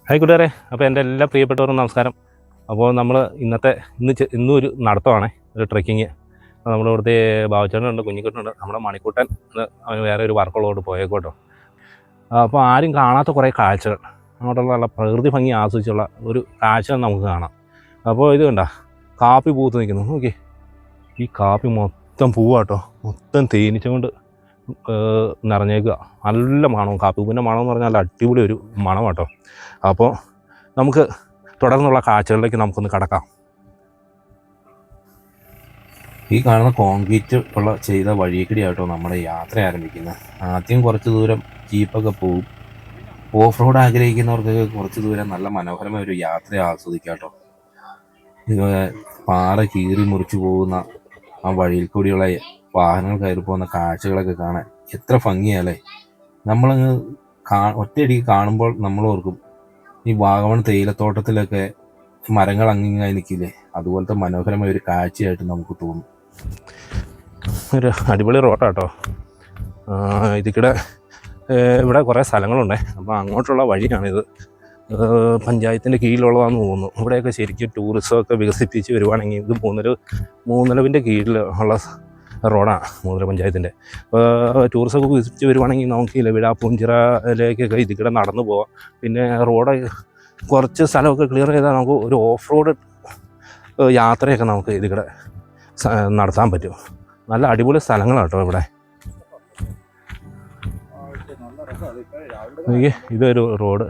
Hi കൂട്ടുകാരെ, അപ്പോൾ എൻ്റെ എല്ലാ പ്രിയപ്പെട്ടവർക്കും നമസ്കാരം. അപ്പോൾ നമ്മൾ ഇന്നും ഒരു നടത്തമാണേ, ഒരു ട്രെക്കിങ്. നമ്മുടെ ഇവിടുത്തെ ബാബുച്ചേട്ടനുണ്ട്, കുഞ്ഞിക്കുട്ടനുണ്ട്, നമ്മുടെ മണിക്കൂട്ടൻ അവന് വേറെ ഒരു വർക്കുള്ളതുകൊണ്ട് പോയേക്കോട്ടോ. അപ്പോൾ ആരും കാണാത്ത കുറേ കാഴ്ചകൾ, അങ്ങോട്ടുള്ള നല്ല പ്രകൃതി ഭംഗി ആസ്വദിച്ചുള്ള ഒരു കാഴ്ചകൾ നമുക്ക് കാണാം. അപ്പോൾ ഇത് കണ്ട കാപ്പി പൂത്ത് നിൽക്കുന്നു, നോക്കി. ഈ കാപ്പി മൊത്തം പൂവാട്ടോ, മൊത്തം തേനീച്ചുകൊണ്ട് നിറഞ്ഞേക്കുക. നല്ല മണവും, കാപ്പിപ്പൂവിൻ്റെ മണം എന്ന് പറഞ്ഞാൽ അടിപൊളി ഒരു മണം കേട്ടോ. അപ്പോൾ നമുക്ക് തുടർന്നുള്ള കാഴ്ചകളിലേക്ക് നമുക്കൊന്ന് കടക്കാം. ഈ കാണുന്ന കോൺക്രീറ്റ് ഉള്ള ചെയ്ത വഴിയേക്കൂടിയാട്ടോ നമ്മുടെ യാത്ര ആരംഭിക്കുന്നത്. ആദ്യം കുറച്ച് ദൂരം ജീപ്പൊക്കെ പോവും. ഓഫ് റോഡ് ആഗ്രഹിക്കുന്നവർക്കൊക്കെ കുറച്ച് ദൂരം നല്ല മനോഹരമായ ഒരു യാത്ര ആസ്വദിക്കാം കേട്ടോ. പാറ കീറി മുറിച്ച് പോകുന്ന ആ വഴിയിൽ കൂടിയുള്ള വാഹനങ്ങൾ കയറി പോകുന്ന കാഴ്ചകളൊക്കെ കാണാൻ എത്ര ഭംഗിയല്ലേ. നമ്മളങ്ങ് ഒറ്റയടിക്ക് കാണുമ്പോൾ നമ്മൾ ഓർക്കും ഈ വാഗമൺ തേയിലത്തോട്ടത്തിലൊക്കെ മരങ്ങൾ അങ്ങിങ്ങായി നിൽക്കില്ലേ, അതുപോലത്തെ മനോഹരമായ ഒരു കാഴ്ചയായിട്ട് നമുക്ക് തോന്നും. ഒരു അടിപൊളി റോഡാട്ടോ. ഇവിടെ കുറേ സ്ഥലങ്ങളുണ്ടേ. അപ്പോൾ അങ്ങോട്ടുള്ള വഴിയാണിത്. പഞ്ചായത്തിൻ്റെ കീഴിലുള്ളതാണെന്ന് തോന്നുന്നു. ഇവിടെയൊക്കെ ശരിക്കും ടൂറിസമൊക്കെ വികസിപ്പിച്ച് വരുവാണെങ്കിൽ ഇത് മൂന്നിലവിൻ്റെ കീഴിൽ ഉള്ള റോഡാണ്, മൂന്നില പഞ്ചായത്തിൻ്റെ. ടൂറിസമൊക്കെ വികസിപ്പിച്ച് വരുവാണെങ്കിൽ നമുക്ക് ഇലവിഴാപ്പൂഞ്ചിറയിലേക്കൊക്കെ ഇതിൽക്കൂടെ നടന്നു പോവാം. പിന്നെ റോഡ് കുറച്ച് സ്ഥലമൊക്കെ ക്ലിയർ ചെയ്താൽ നമുക്ക് ഒരു ഓഫ് റോഡ് യാത്രയൊക്കെ നമുക്ക് ഇതിൽക്കൂടെ നടത്താൻ പറ്റും. നല്ല അടിപൊളി സ്ഥലങ്ങളാണ് കേട്ടോ ഇവിടെ. ഇതൊരു റോഡ്,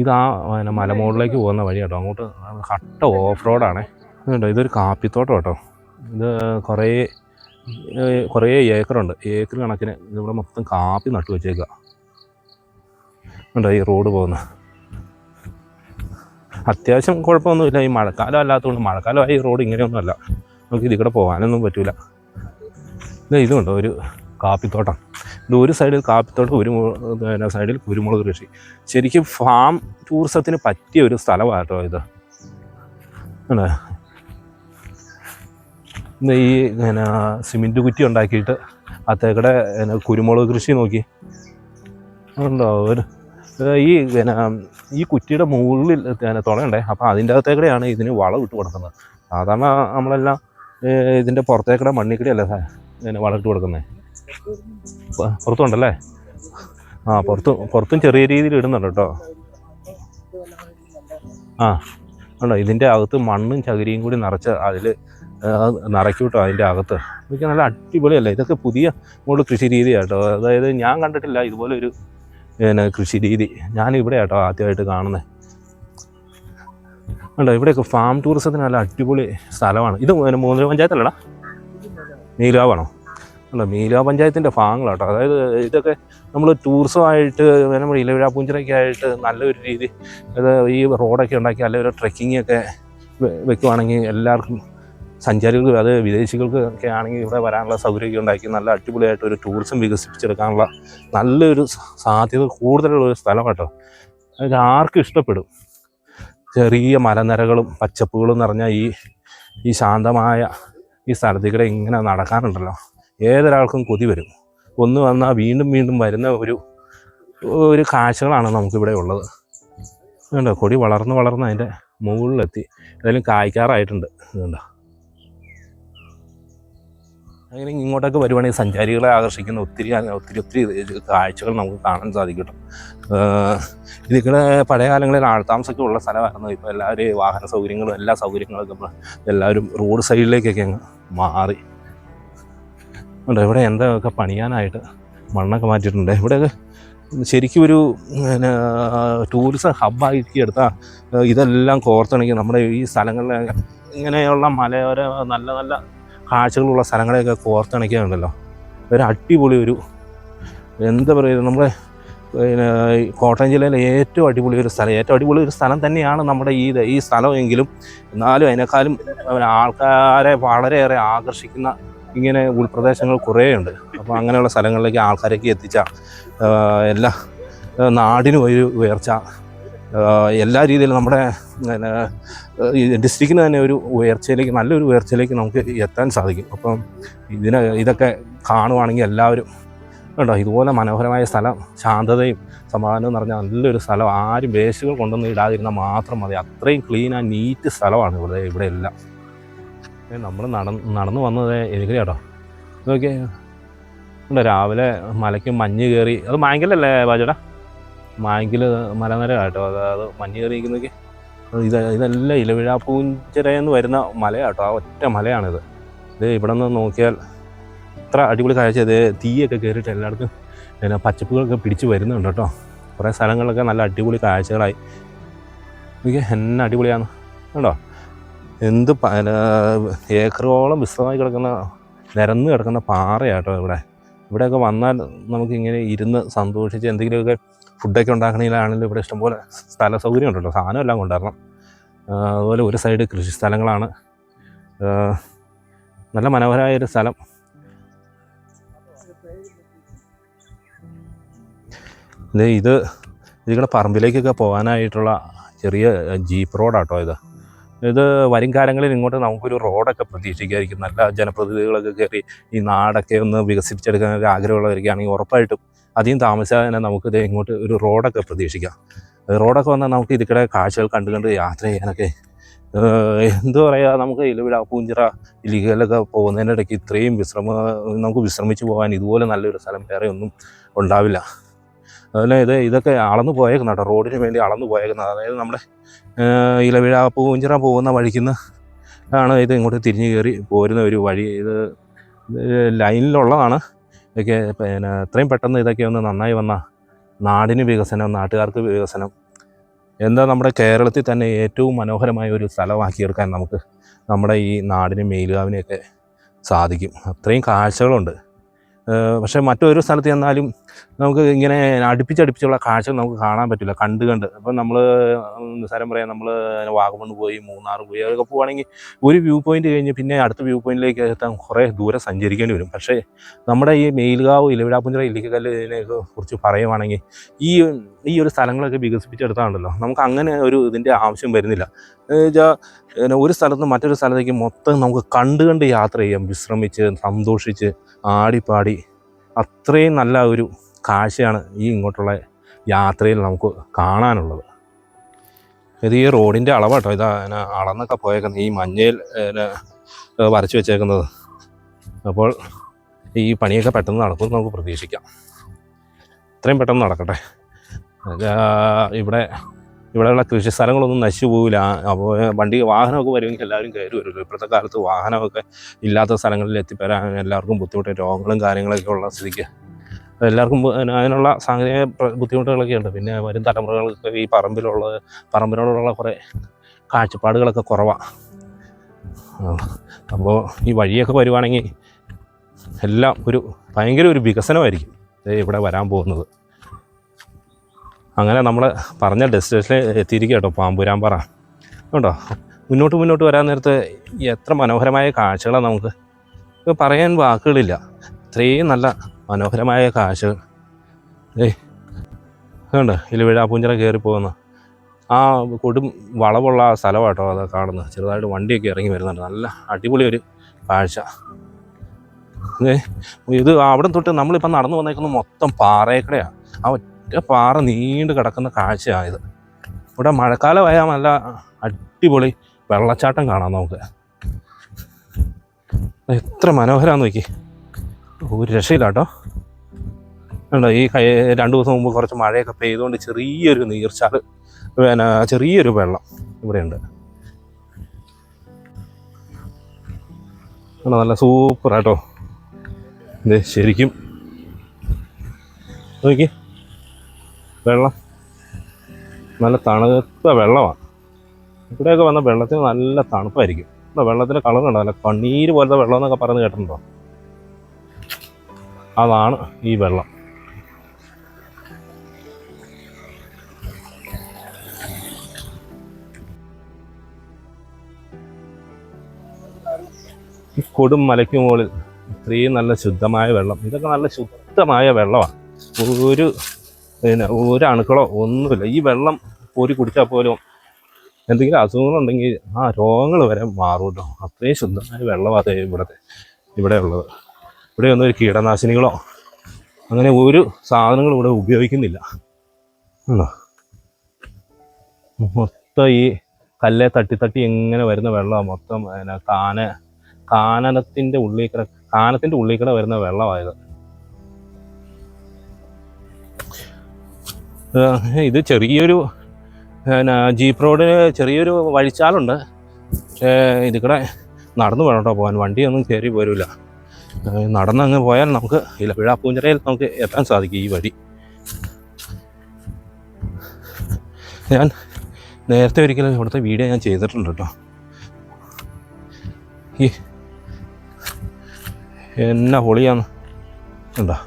ഇതാ മലമുകളിലേക്ക് പോകുന്ന വഴി കേട്ടോ. അങ്ങോട്ട് കട്ട ഓഫ് റോഡാണേ കേട്ടോ. ഇതൊരു കാപ്പിത്തോട്ടം കേട്ടോ. ഇത് കുറേ ഏക്കറുണ്ട്, ഏക്കർ കണക്കിന് ഇതിവിടെ മൊത്തം കാപ്പി നട്ടു വെച്ചേക്കുക കേട്ടോ. ഈ റോഡ് പോകുന്ന അത്യാവശ്യം കുഴപ്പമൊന്നുമില്ല. ഈ മഴക്കാലം അല്ലാത്തതുകൊണ്ട്, മഴക്കാലമായി ഈ റോഡ് ഇങ്ങനെയൊന്നുമല്ല, നമുക്ക് ഇതിൽ കൂടെ പോകാനൊന്നും പറ്റില്ല. ഇതുണ്ടോ ഒരു കാപ്പിത്തോട്ടം. ഇത് ഒരു സൈഡിൽ കാപ്പിത്തോട്ടം, ഒരു സൈഡിൽ കുരുമുളക് കൃഷി. ശരിക്കും ഫാം ടൂറിസത്തിന് പറ്റിയ ഒരു സ്ഥലമാണ് കേട്ടോ ഇത്. ഈ സിമെൻറ്റ് കുറ്റി ഉണ്ടാക്കിയിട്ട് അത്തേക്കടെ കുരുമുളക് കൃഷി നോക്കി ഉണ്ടോ. ഈ കുറ്റിയുടെ മുകളിൽ തുളയുണ്ടേ. അപ്പോൾ അതിൻ്റെ അകത്തേക്കടെയാണ് ഇതിന് വളം ഇട്ട് കൊടുക്കുന്നത്. സാധാരണ നമ്മളെല്ലാം ഇതിൻ്റെ പുറത്തേക്കടെ മണ്ണിക്കടെയല്ലേ വളം ഇട്ട് കൊടുക്കുന്നത്. പുറത്തുണ്ടല്ലേ? പുറത്തും ചെറിയ രീതിയിൽ ഇടുന്നുണ്ട് കേട്ടോ. ഉണ്ടോ, ഇതിൻ്റെ അകത്ത് മണ്ണും ചകിരിയും കൂടി നിറച്ച് അതിൽ നിറയ്ക്കൂട്ടോ. അതിൻ്റെ അകത്ത് ഇതൊക്കെ നല്ല അടിപൊളിയല്ലേ. ഇതൊക്കെ പുതിയ കൃഷി രീതിയാണ് കേട്ടോ. അതായത് ഞാൻ കണ്ടിട്ടില്ല ഇതുപോലെ ഒരു കൃഷി രീതി. ഞാനിവിടെ കേട്ടോ ആദ്യമായിട്ട് കാണുന്നത്. ഉണ്ടോ, ഇവിടെയൊക്കെ ഫാം ടൂറിസത്തിന് നല്ല അടിപൊളി സ്ഥലമാണ്. ഇത് മൂന്നില പഞ്ചായത്തല്ലടാ, നീലാവാണോ? അല്ല, മീലാ പഞ്ചായത്തിൻ്റെ ഭാഗങ്ങളാട്ടോ. അതായത് ഇതൊക്കെ നമ്മൾ ടൂറിസമായിട്ട് നമ്മുടെ ഇലവിഴാപ്പൂഞ്ചിറയൊക്കെ ആയിട്ട് നല്ലൊരു രീതി ഈ റോഡൊക്കെ ഉണ്ടാക്കി നല്ലൊരു ട്രെക്കിങ്ങൊക്കെ വെക്കുവാണെങ്കിൽ എല്ലാവർക്കും സഞ്ചാരികൾക്ക്, അത് വിദേശികൾക്ക് ഒക്കെ ആണെങ്കിൽ ഇവിടെ വരാനുള്ള സൗകര്യമൊക്കെ ഉണ്ടാക്കി നല്ല അടിപൊളിയായിട്ട് ഒരു ടൂറിസം വികസിപ്പിച്ചെടുക്കാനുള്ള നല്ലൊരു സാധ്യത കൂടുതലുള്ളൊരു സ്ഥലം കേട്ടോ. അത് ആർക്കും ഇഷ്ടപ്പെടും. ചെറിയ മലനിരകളും പച്ചപ്പുകളും നിറഞ്ഞ ഈ ശാന്തമായ ഈ സ്ഥലത്തേക്കൂടെ ഇങ്ങനെ നടക്കാനുണ്ടല്ലോ, ഏതൊരാൾക്കും കൊതി വരും. ഒന്ന് വന്നാൽ വീണ്ടും വീണ്ടും വരുന്ന ഒരു കാഴ്ചകളാണ് നമുക്കിവിടെ ഉള്ളത്. ഇതുണ്ടോ, കൊടി വളർന്ന് അതിൻ്റെ മുകളിലെത്തി. ഏതായാലും കായ്ക്കാറായിട്ടുണ്ട്. ഇതുണ്ടോ, അങ്ങനെ ഇങ്ങോട്ടൊക്കെ വരുവാണെങ്കിൽ സഞ്ചാരികളെ ആകർഷിക്കുന്ന ഒത്തിരി കാഴ്ചകൾ നമുക്ക് കാണാൻ സാധിക്കും. ഇതിൽക്കൂടെ പഴയ കാലങ്ങളിൽ ആൾത്താമസമൊക്കെ ഉള്ള സ്ഥലമായിരുന്നു. ഇപ്പോൾ എല്ലാവരും വാഹന സൗകര്യങ്ങളും എല്ലാ സൗകര്യങ്ങളൊക്കെ എല്ലാവരും റോഡ് സൈഡിലേക്കൊക്കെ അങ്ങ് മാറി. ഉണ്ട്, ഇവിടെ എന്തൊക്കെ പണിയാനായിട്ട് മണ്ണൊക്കെ മാറ്റിയിട്ടുണ്ട്. ഇവിടെയൊക്കെ ശരിക്കും ഒരു ടൂറിസം ഹബ്ബാക്കി എടുത്താൽ ഇതെല്ലാം കോർത്തിണക്കി നമ്മുടെ ഈ സ്ഥലങ്ങളിലെ ഇങ്ങനെയുള്ള മലയോര നല്ല നല്ല കാഴ്ചകളുള്ള സ്ഥലങ്ങളെയൊക്കെ കോർത്തിണക്കിയുണ്ടല്ലോ. ഒരു അടിപൊളി എന്താ പറയുക, നമ്മുടെ കോട്ടയം ജില്ലയിലെ ഏറ്റവും അടിപൊളി ഒരു സ്ഥലം തന്നെയാണ് നമ്മുടെ ഈ സ്ഥലമെങ്കിലും, എന്നാലും അതിനേക്കാളും ആൾക്കാരെ വളരെയേറെ ആകർഷിക്കുന്ന ഇങ്ങനെ ഉൾപ്രദേശങ്ങൾ കുറേ ഉണ്ട്. അപ്പോൾ അങ്ങനെയുള്ള സ്ഥലങ്ങളിലേക്ക് ആൾക്കാരേക്ക് എത്തിച്ച എല്ലാ നാടിനും ഒരു ഉയർച്ച, എല്ലാ രീതിയിലും നമ്മുടെ ഡിസ്ട്രിക്റ്റിന് തന്നെ ഒരു ഉയർച്ചയിലേക്ക്, നല്ലൊരു ഉയർച്ചയിലേക്ക് നമുക്ക് എത്താൻ സാധിക്കും. അപ്പം ഇതൊക്കെ കാണുവാണെങ്കിൽ എല്ലാവരും കേട്ടോ. ഇതുപോലെ മനോഹരമായ സ്ഥലം, ശാന്തതയും സമാധാനവും നിറഞ്ഞ നല്ലൊരു സ്ഥലം. ആരും വേസ്റ്റുകൾ കൊണ്ടൊന്നും ഇടാതിരുന്നാൽ മാത്രം മതി. അത്രയും ക്ലീൻ ആൻഡ് നീറ്റ് സ്ഥലമാണ് ഇവിടെ എല്ലാം. നമ്മൾ നടന്നു വന്നത് എനിക്ക് കേട്ടോ. നോക്കിയേ, രാവിലെ മലയ്ക്ക് മഞ്ഞ് കയറി. അത് മാങ്കിലല്ലേ ബാജുടാ? മാങ്കിൽ മലനിര കേട്ടോ. അത് മഞ്ഞ് കയറിയിരിക്കുന്നൊക്കെ ഇതെല്ലാം ഇലവിഴാപ്പൂഞ്ചിറയെന്ന് വരുന്ന മലയാട്ടോ. ആ ഒറ്റ മലയാണിത്. ഇവിടെ നിന്ന് നോക്കിയാൽ ഇത്ര അടിപൊളി കാഴ്ച. തീയൊക്കെ കയറിയിട്ട് എല്ലായിടത്തും പിന്നെ പച്ചപ്പുകളൊക്കെ പിടിച്ച് വരുന്നുണ്ട് കേട്ടോ. കുറേ സ്ഥലങ്ങളിലൊക്കെ നല്ല അടിപൊളി കാഴ്ചകളായി. എനിക്ക് എന്നെ അടിപൊളിയാണ് കേട്ടോ. എന്ത് ഏക്കറോളം വിശ്രമമായി കിടക്കുന്ന, നിരന്ന് കിടക്കുന്ന പാറയാട്ടോ ഇവിടെയൊക്കെ വന്നാൽ നമുക്കിങ്ങനെ ഇരുന്ന് സന്തോഷിച്ച് എന്തെങ്കിലുമൊക്കെ ഫുഡൊക്കെ ഉണ്ടാക്കണമെങ്കിലാണെങ്കിലും ഇവിടെ ഇഷ്ടംപോലെ സ്ഥല സൗകര്യം ഉണ്ടല്ലോ. സാധനം എല്ലാം കൊണ്ടുവരണം. അതുപോലെ ഒരു സൈഡ് കൃഷി സ്ഥലങ്ങളാണ്. നല്ല മനോഹരമായൊരു സ്ഥലം. ഇതിവിടെ പറമ്പിലേക്കൊക്കെ പോകാനായിട്ടുള്ള ചെറിയ ജീപ്പ് റോഡാട്ടോ ഇത് വരും കാലങ്ങളിൽ ഇങ്ങോട്ട് നമുക്കൊരു റോഡൊക്കെ പ്രതീക്ഷിക്കായിരിക്കും. നല്ല ജനപ്രതിനിധികളൊക്കെ കയറി ഈ നാടൊക്കെ ഒന്ന് വികസിപ്പിച്ചെടുക്കാൻ ഒരു ആഗ്രഹമുള്ളവരൊക്കെയാണെങ്കിൽ ഉറപ്പായിട്ടും അധികം താമസിയാതെ തന്നെ നമുക്കിത് ഇങ്ങോട്ട് ഒരു റോഡൊക്കെ പ്രതീക്ഷിക്കാം. റോഡൊക്കെ വന്നാൽ നമുക്ക് ഇതിക്കടെ കാഴ്ചകൾ കണ്ട് യാത്ര ചെയ്യാനൊക്കെ എന്താ പറയുക, നമുക്ക് ഇലവിഴാപ്പൂഞ്ചിറ ഇല്ലിക്കലൊക്കെ പോകുന്നതിനിടയ്ക്ക് ഇത്രയും നമുക്ക് വിശ്രമിച്ച് പോകാൻ ഇതുപോലെ നല്ലൊരു സ്ഥലം വേറെ ഒന്നും ഉണ്ടാവില്ല. അതുപോലെ ഇതൊക്കെ അളന്ന് പോയേക്കുന്ന കേട്ടോ, റോഡിന് വേണ്ടി അളന്ന് പോയേക്കുന്നത്. അതായത് നമ്മുടെ ഇലവിഴാപ്പൂഞ്ചിറ പോകുന്ന വഴിക്കുന്ന ആണ് ഇത് ഇങ്ങോട്ട് തിരിഞ്ഞ് കയറി പോരുന്ന ഒരു വഴി. ഇത് ലൈനിലുള്ളതാണ്. ഇതൊക്കെ പിന്നെ എത്രയും പെട്ടെന്ന് ഇതൊക്കെ ഒന്ന് നന്നായി വന്നാൽ നാടിന് വികസനം, നാട്ടുകാർക്ക് വികസനം, എന്താ നമ്മുടെ കേരളത്തിൽ തന്നെ ഏറ്റവും മനോഹരമായ ഒരു സ്ഥലമാക്കിയെടുക്കാൻ നമുക്ക് നമ്മുടെ ഈ നാടിനും മേലുകാവിനെയൊക്കെ സാധിക്കും. അത്രയും കാഴ്ചകളുണ്ട്. പക്ഷേ മറ്റൊരു സ്ഥലത്ത് ചെന്നാലും നമുക്ക് ഇങ്ങനെ അടുപ്പിച്ചടുപ്പിച്ചുള്ള കാഴ്ചകൾ നമുക്ക് കാണാൻ പറ്റില്ല. കണ്ട് അപ്പം നമ്മൾ നിസ്സാരം പറയാം, നമ്മൾ വാഗമൺ പോയി, മൂന്നാർ പോയി, അതൊക്കെ പോവുകയാണെങ്കിൽ ഒരു വ്യൂ പോയിൻ്റ് കഴിഞ്ഞ് പിന്നെ അടുത്ത വ്യൂ പോയിൻറ്റിലേക്ക് എത്താൻ കുറേ ദൂരം സഞ്ചരിക്കേണ്ടി വരും. പക്ഷേ നമ്മുടെ ഈ മേലുകാവ്, ഇലവിഴാപ്പൂഞ്ചിറ, ഇല്ലിക്കല്ലിനെ കുറിച്ച് പറയുവാണെങ്കിൽ ഈ ഒരു സ്ഥലങ്ങളൊക്കെ വികസിപ്പിച്ചെടുത്താണല്ലോ നമുക്ക് അങ്ങനെ ഒരു ഇതിൻ്റെ ആവശ്യം വരുന്നില്ല. ഒരു സ്ഥലത്ത് നിന്ന് മറ്റൊരു സ്ഥലത്തേക്ക് മൊത്തം നമുക്ക് കണ്ട് യാത്ര ചെയ്യാം, വിശ്രമിച്ച് സന്തോഷിച്ച് ആടിപ്പാടി. അത്രയും നല്ല ഒരു കാഴ്ചയാണ് ഈ ഇങ്ങോട്ടുള്ള യാത്രയിൽ നമുക്ക് കാണാനുള്ളത്. ഇത് ഈ റോഡിൻ്റെ അളവാട്ടോ. അളന്നൊക്കെ പോയേക്കുന്നത് ഈ മഞ്ഞയിൽ വരച്ച് വെച്ചേക്കുന്നത്. അപ്പോൾ ഈ പണിയൊക്കെ പെട്ടെന്ന് നടക്കുമെന്ന് നമുക്ക് പ്രതീക്ഷിക്കാം. എത്രയും പെട്ടെന്ന് നടക്കട്ടെ. ഇവിടെയുള്ള കൃഷി സ്ഥലങ്ങളൊന്നും നശിച്ചു പോവില്ല. അപ്പോൾ വാഹനമൊക്കെ വരുമെങ്കിൽ എല്ലാവരും കയറി വരുമല്ലോ. ഇപ്പോഴത്തെ കാലത്ത് വാഹനമൊക്കെ ഇല്ലാത്ത സ്ഥലങ്ങളിൽ എത്തിപ്പെടാൻ എല്ലാവർക്കും ബുദ്ധിമുട്ട്, രോഗങ്ങളും കാര്യങ്ങളൊക്കെ ഉള്ള സ്ഥിതിക്ക് എല്ലാവർക്കും അതിനുള്ള സാങ്കേതിക ബുദ്ധിമുട്ടുകളൊക്കെ ഉണ്ട്. പിന്നെ വരും തലമുറകൾക്ക് ഈ പറമ്പിനോടുള്ള കുറേ കാഴ്ചപ്പാടുകളൊക്കെ കുറവാണ്. അപ്പോൾ ഈ വഴിയൊക്കെ വരുവാണെങ്കിൽ എല്ലാം ഭയങ്കര ഒരു വികസനമായിരിക്കും ഇവിടെ വരാൻ പോകുന്നത്. അങ്ങനെ നമ്മൾ പറഞ്ഞ ഡെസ്റ്റിനേഷനിൽ എത്തിയിരിക്കുക കേട്ടോ, പാമ്പുരാൻപാറ കേട്ടോ. മുന്നോട്ട് വരാൻ നേരത്ത് എത്ര മനോഹരമായ കാഴ്ചകളാണ് നമുക്ക് പറയാൻ വാക്കുകളില്ല. ഇത്രയും നല്ല മനോഹരമായ കാഴ്ചകൾ. അതുകൊണ്ട് ഇലവിഴാപ്പൂഞ്ചിറ കയറി പോകുന്ന ആ കൊടും വളവുള്ള ആ സ്ഥലമാട്ടോ അത് കാണുന്നത്. ചെറുതായിട്ട് വണ്ടിയൊക്കെ ഇറങ്ങി വരുന്നുണ്ട്. നല്ല അടിപൊളി ഒരു കാഴ്ച. ഇത് അവിടെ തൊട്ട് നമ്മളിപ്പം നടന്നു വന്നേക്കുന്നത് മൊത്തം പാറയക്കടയാണ്. ആ ഒറ്റ പാറ നീണ്ട് കിടക്കുന്ന കാഴ്ചയാണിത്. ഇവിടെ മഴക്കാലമായാൽ നല്ല അടിപൊളി വെള്ളച്ചാട്ടം കാണാം നമുക്ക്. എത്ര മനോഹരമാണെന്ന് നോക്കി, ഒരു രക്ഷയില്ല കേട്ടോ. ഉണ്ടോ ഈ 2 ദിവസം മുമ്പ് കുറച്ച് മഴയൊക്കെ പെയ്തുകൊണ്ട് ചെറിയൊരു നീർച്ചാൽ, ചെറിയൊരു വെള്ളം ഇവിടെയുണ്ട്. നല്ല സൂപ്പറാട്ടോ. ശരിക്കും നോക്കി, വെള്ളം നല്ല തണുത്ത വെള്ളമാണ്. ഇവിടെയൊക്കെ വന്ന വെള്ളത്തിന് നല്ല തണുപ്പായിരിക്കും. വെള്ളത്തിൻ്റെ കളർ കണ്ടോ, നല്ല കണ്ണീര് പോലത്തെ വെള്ളം എന്നൊക്കെ പറഞ്ഞ് കേട്ടിട്ടുണ്ടോ? അതാണ് ഈ വെള്ളം. ഈ കൊടും മലയ്ക്ക് മുകളിൽ ഇത്രയും നല്ല ശുദ്ധമായ വെള്ളം. ഇതൊക്കെ നല്ല ശുദ്ധമായ വെള്ളമാണ്. ഒരു അണുക്കളോ ഒന്നുമില്ല. ഈ വെള്ളം കോരി കുടിച്ചാൽ പോലും എന്തെങ്കിലും അസുഖങ്ങളുണ്ടെങ്കിൽ ആ രോഗങ്ങൾ വരെ മാറുമല്ലോ. അത്രയും ശുദ്ധമായ വെള്ളമാണ് ഇവിടെ ഉള്ളത്. ഇവിടെയൊന്നും ഒരു കീടനാശിനികളോ അങ്ങനെ ഒരു സാധനങ്ങളും ഇവിടെ ഉപയോഗിക്കുന്നില്ല. ഉണ്ടോ, മൊത്തം ഈ കല്ലെ തട്ടി എങ്ങനെ വരുന്ന വെള്ളമാണ് മൊത്തം. പിന്നെ കാനനത്തിൻ്റെ ഉള്ളിൽ കൂടെ വരുന്ന വെള്ളമായത്. ഇത് ചെറിയൊരു ജീപ്പ് റോഡിന് ചെറിയൊരു വഴിച്ചാലുണ്ട്. പക്ഷേ ഇതിൽ കൂടെ നടന്നു വേണം കേട്ടോ പോകാൻ, വണ്ടിയൊന്നും കയറി പോരില്ല. നടന്നങ്ങ് പോയാൽ നമുക്ക് ഇലപ്പുഴ പൂഞ്ചിറയിൽ നമുക്ക് എത്താൻ സാധിക്കും ഈ വഴി. ഞാൻ നേരത്തെ ഒരിക്കലും ഇവിടുത്തെ വീഡിയോ ഞാൻ ചെയ്തിട്ടുണ്ട് കേട്ടോ. ഈ എന്നാ പൊളിയാന്ന് എന്താ.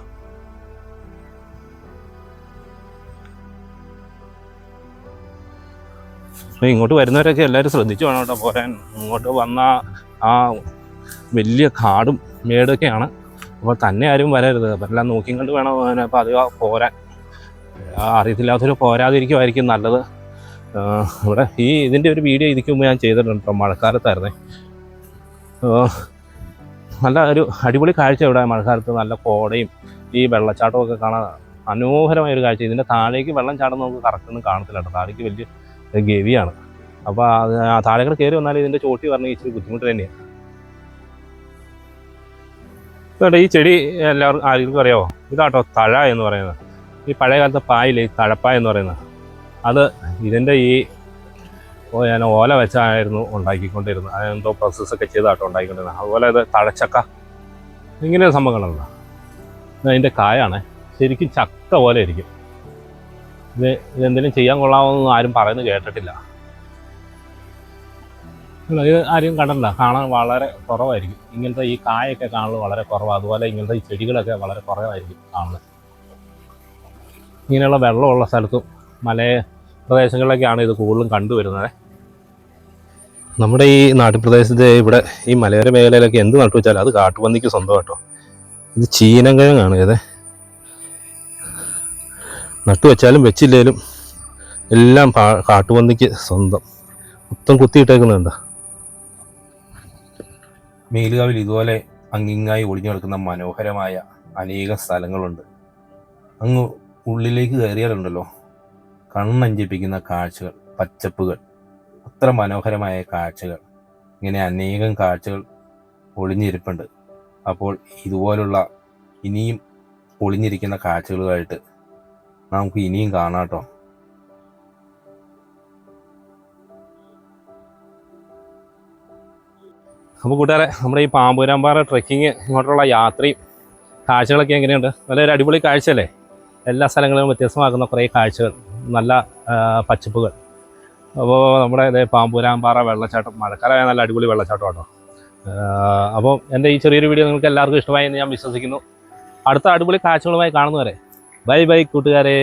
ഇങ്ങോട്ട് വരുന്നവരൊക്കെ എല്ലാവരും ശ്രദ്ധിച്ചു വേണം കേട്ടോ പോരാൻ. ഇങ്ങോട്ട് വന്ന ആ വലിയ കാടും മേടൊക്കെയാണ്. അപ്പോൾ തന്നെ ആരും വരരുത്. അപ്പം എല്ലാം നോക്കിയും കണ്ട് വേണം അപ്പോൾ അത് പോരാൻ. അറിയത്തില്ലാത്തൊരു പോരാതിരിക്കുമായിരിക്കും നല്ലത്. ഇവിടെ ഇതിൻ്റെ ഒരു വീഡിയോ ഇതിക്ക് മുമ്പ് ഞാൻ ചെയ്തിട്ടുണ്ട് കേട്ടോ, മഴക്കാലത്തായിരുന്നേ. നല്ല ഒരു അടിപൊളി കാഴ്ച ഇവിടെ മഴക്കാലത്ത്. നല്ല കോടയും ഈ വെള്ളച്ചാട്ടവും ഒക്കെ കാണാൻ മനോഹരമായൊരു കാഴ്ച. ഇതിൻ്റെ താഴേക്ക് വെള്ളം ചാടുന്ന നമുക്ക് കറക്റ്റൊന്നും കാണത്തില്ല കേട്ടോ, താഴേക്ക് വലിയ ഗവിയാണ്. അപ്പോൾ താഴേക്കൂടെ കയറി വന്നാലും ഇതിൻ്റെ ചോട്ടി പറഞ്ഞാൽ ഇച്ചിരി ബുദ്ധിമുട്ട് തന്നെയാണ്. കേട്ടോ ഈ ചെടി എല്ലാവർക്കും ആർക്കും അറിയാമോ? ഇതാട്ടോ തഴ എന്ന് പറയുന്നത്. ഈ പഴയ കാലത്തെ പായില്ലേ, ഈ തഴപ്പായ എന്ന് പറയുന്നത്, അത് ഇതിൻ്റെ ഈ ഞാൻ ഓല വെച്ചായിരുന്നു ഉണ്ടാക്കിക്കൊണ്ടിരുന്നത്. അതെന്തോ പ്രോസസ്സൊക്കെ ചെയ്താട്ടോ ഉണ്ടാക്കിക്കൊണ്ടിരുന്നത്. അതുപോലെ ഇത് തഴച്ചക്ക, ഇങ്ങനെ സംഭവങ്ങളുണ്ടോ. അതിൻ്റെ കായാണ് ശരിക്കും ചക്ക പോലെ ഇരിക്കും. ഇതെന്തെങ്കിലും ചെയ്യാൻ കൊള്ളാമെന്നൊന്നും ആരും പറയുന്നത് കേട്ടിട്ടില്ല. ഇത് ആരും കണ്ടിട്ടില്ല, കാണാൻ വളരെ കുറവായിരിക്കും. ഇങ്ങനത്തെ ഈ കായൊക്കെ കാണുന്നത് വളരെ കുറവാണ്. അതുപോലെ ഇങ്ങനത്തെ ഈ ചെടികളൊക്കെ വളരെ കുറവായിരിക്കും കാണുന്നത്. ഇങ്ങനെയുള്ള വെള്ളമുള്ള സ്ഥലത്തും മലപ്രദേശങ്ങളിലൊക്കെയാണ് ഇത് കൂടുതലും കണ്ടുവരുന്നത്. നമ്മുടെ ഈ നാട്ടുപ്രദേശത്ത് ഇവിടെ ഈ മലയോര മേഖലയിലൊക്കെ എന്ത് നട്ടു വെച്ചാലും അത് കാട്ടുപന്നിക്ക് സ്വന്തം കേട്ടോ. ഇത് ചീനക്കിഴങ്ങാണ്. ഇത് നട്ടു വെച്ചാലും വെച്ചില്ലേലും എല്ലാം കാട്ടുപന്നിക്ക് സ്വന്തം. മൊത്തം കുത്തിയിട്ടേക്കുന്നുണ്ട്. മേലുകാവിൽ ഇതുപോലെ അങ്ങിങ്ങായി ഒളിഞ്ഞു കിടക്കുന്ന മനോഹരമായ അനേകം സ്ഥലങ്ങളുണ്ട്. അങ്ങ് ഉള്ളിലേക്ക് കയറിയാലുണ്ടല്ലോ കണ്ണഞ്ചിപ്പിക്കുന്ന കാഴ്ചകൾ, പച്ചപ്പുകൾ, അത്ര മനോഹരമായ കാഴ്ചകൾ. ഇങ്ങനെ അനേകം കാഴ്ചകൾ ഒളിഞ്ഞിരിപ്പുണ്ട്. അപ്പോൾ ഇതുപോലുള്ള ഇനിയും ഒളിഞ്ഞിരിക്കുന്ന കാഴ്ചകളുമായിട്ട് നമുക്ക് ഇനിയും കാണാം കേട്ടോ. അപ്പോൾ കൂട്ടുകാരെ, നമ്മുടെ ഈ പാമ്പൂരാമ്പാറ ട്രെക്കിങ് ഇങ്ങോട്ടുള്ള യാത്രയും കാഴ്ചകളൊക്കെ എങ്ങനെയുണ്ട്? നല്ലൊരു അടിപൊളി കാഴ്ചയല്ലേ? എല്ലാ സ്ഥലങ്ങളിലും വ്യത്യസ്തമാക്കുന്ന കുറേ കാഴ്ചകൾ, നല്ല പച്ചപ്പുകൾ. അപ്പോൾ നമ്മുടെ ഇതേ പാമ്പൂരാമ്പാറ വെള്ളച്ചാട്ടം, മഴക്കാലമായ നല്ല അടിപൊളി വെള്ളച്ചാട്ടം കേട്ടോ. അപ്പോൾ എൻ്റെ ഈ ചെറിയൊരു വീഡിയോ നിങ്ങൾക്ക് എല്ലാവർക്കും ഇഷ്ടമായി എന്ന് ഞാൻ വിശ്വസിക്കുന്നു. അടുത്ത അടിപൊളി കാഴ്ചകളുമായി കാണുന്നവരെ ബൈ ബൈ കൂട്ടുകാരെ.